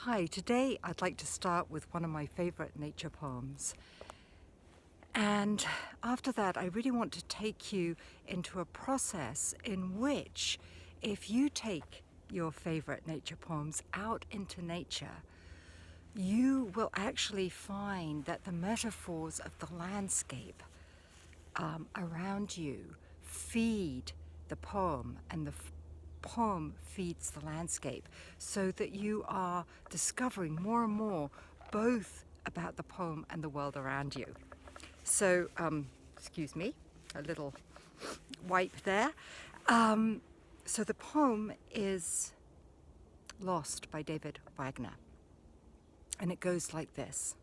Hi, today I'd like to start with one of my favorite nature poems. And after that, I really want to take you into a process in which, if you take your favorite nature poems out into nature, you will actually find that the metaphors of the landscape around you feed the poem, and the poem feeds the landscape, so that you are discovering more and more both about the poem and the world around you. So, excuse me, a little wipe there. So the poem is Lost by David Wagoner, and it goes like this.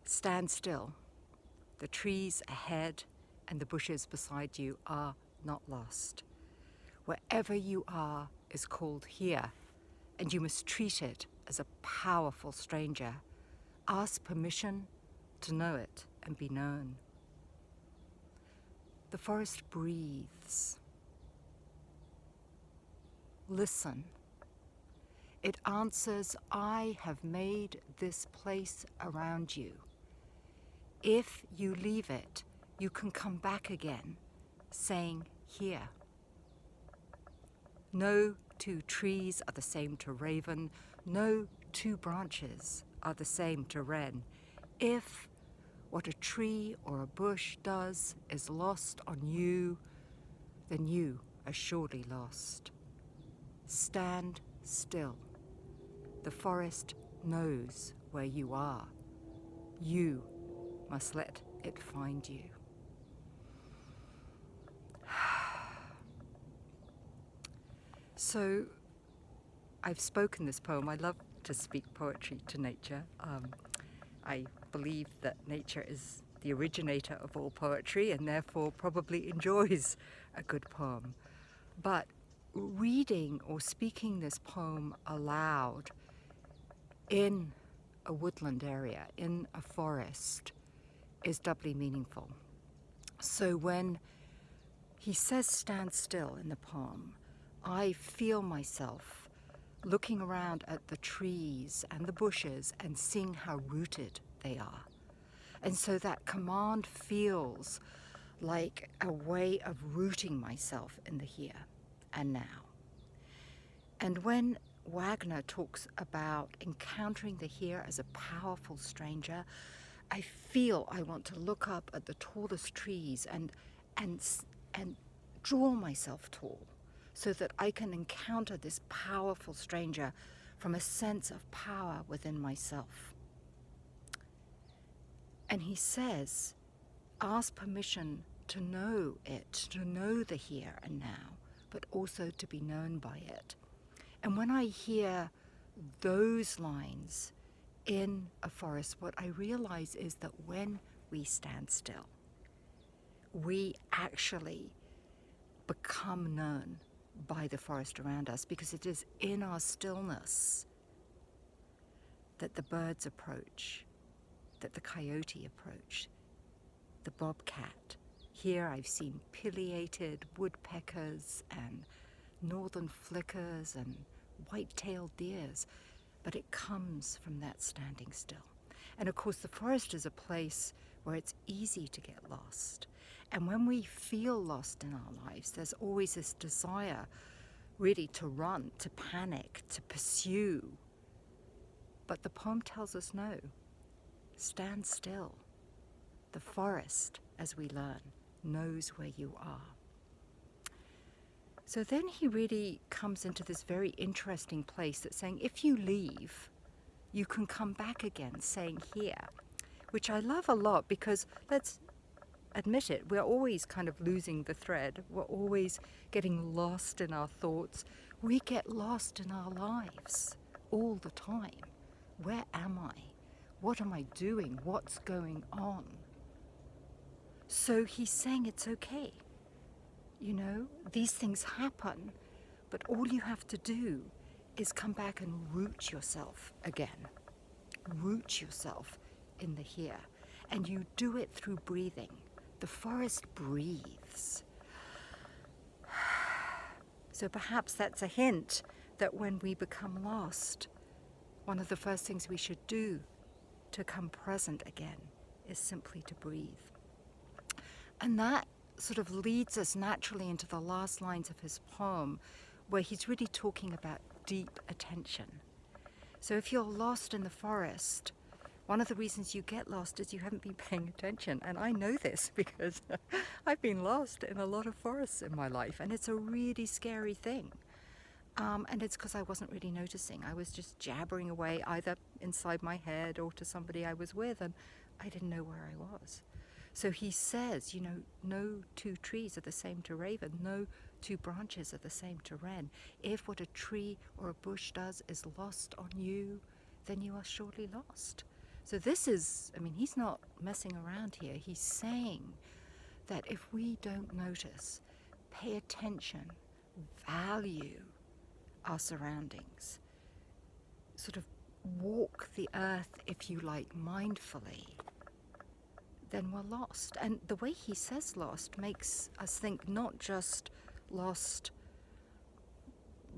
Stand still. The trees ahead and the bushes beside you are not lost. Wherever you are is called here, and you must treat it as a powerful stranger. Ask permission to know it and be known. The forest breathes. Listen. It answers, I have made this place around you. If you leave it, you can come back again, saying here. No two trees are the same to raven, no two branches are the same to wren. If what a tree or a bush does is lost on you, then you are surely lost. Stand still. The forest knows where you are. You must let it find you. So, I've spoken this poem. I love to speak poetry to nature. I believe that nature is the originator of all poetry and therefore probably enjoys a good poem. But reading or speaking this poem aloud in a woodland area, in a forest, is doubly meaningful. So when he says stand still in the poem, I feel myself looking around at the trees and the bushes and seeing how rooted they are. And so that command feels like a way of rooting myself in the here and now. And when Wagoner talks about encountering the here as a powerful stranger, I feel I want to look up at the tallest trees and draw myself tall, so that I can encounter this powerful stranger from a sense of power within myself. And he says, ask permission to know it, to know the here and now, but also to be known by it. And when I hear those lines in a forest, what I realize is that when we stand still, we actually become known by the forest around us, because it is in our stillness that the birds approach, that the coyote approach, the bobcat. Here I've seen pileated woodpeckers and northern flickers and white-tailed deers, but it comes from that standing still. And of course the forest is a place where it's easy to get lost. And when we feel lost in our lives, there's always this desire really to run, to panic, to pursue. But the poem tells us no. Stand still. The forest, as we learn, knows where you are. So then he really comes into this very interesting place that's saying, if you leave, you can come back again, saying here, which I love a lot, because let's admit it, we're always kind of losing the thread. We're always getting lost in our thoughts. We get lost in our lives all the time. Where am I? What am I doing? What's going on? So he's saying it's okay. You know, these things happen, but all you have to do is come back and root yourself again. Root yourself in the here. And you do it through breathing. The forest breathes. So perhaps that's a hint that when we become lost, one of the first things we should do to come present again is simply to breathe. And that sort of leads us naturally into the last lines of his poem, where he's really talking about deep attention. So if you're lost in the forest, one of the reasons you get lost is you haven't been paying attention. And I know this because I've been lost in a lot of forests in my life, and it's a really scary thing. And it's because I wasn't really noticing. I was just jabbering away either inside my head or to somebody I was with, and I didn't know where I was. So he says, no two trees are the same to raven, no two branches are the same to wren. If what a tree or a bush does is lost on you, then you are surely lost. So this is, he's not messing around here. He's saying that if we don't notice, pay attention, value our surroundings, sort of walk the earth, if you like, mindfully, then we're lost. And the way he says lost makes us think not just lost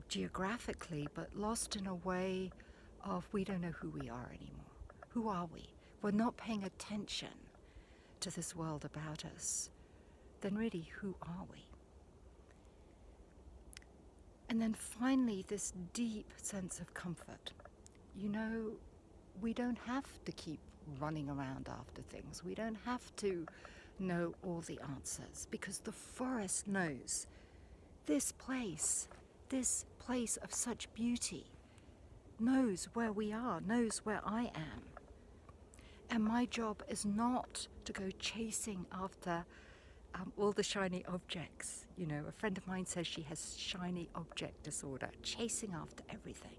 geographically, but lost in a way of we don't know who we are anymore. Who are we? We're not paying attention to this world about us. Then really, who are we? And then finally, this deep sense of comfort. We don't have to keep running around after things. We don't have to know all the answers, because the forest knows this place of such beauty, knows where we are, knows where I am. And my job is not to go chasing after all the shiny objects. A friend of mine says she has shiny object disorder, chasing after everything.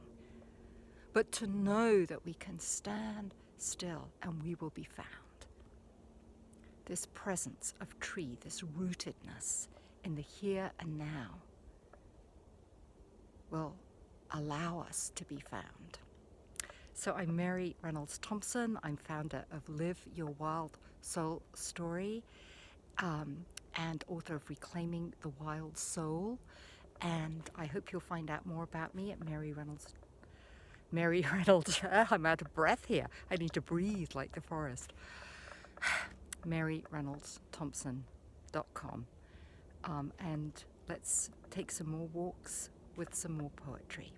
But to know that we can stand still and we will be found. This presence of tree, this rootedness in the here and now will allow us to be found. So I'm Mary Reynolds Thompson. I'm founder of Live Your Wild Soul Story, and author of Reclaiming the Wild Soul. And I hope you'll find out more about me at Mary Reynolds, I'm out of breath here. I need to breathe like the forest. MaryReynoldsThompson.com. And let's take some more walks with some more poetry.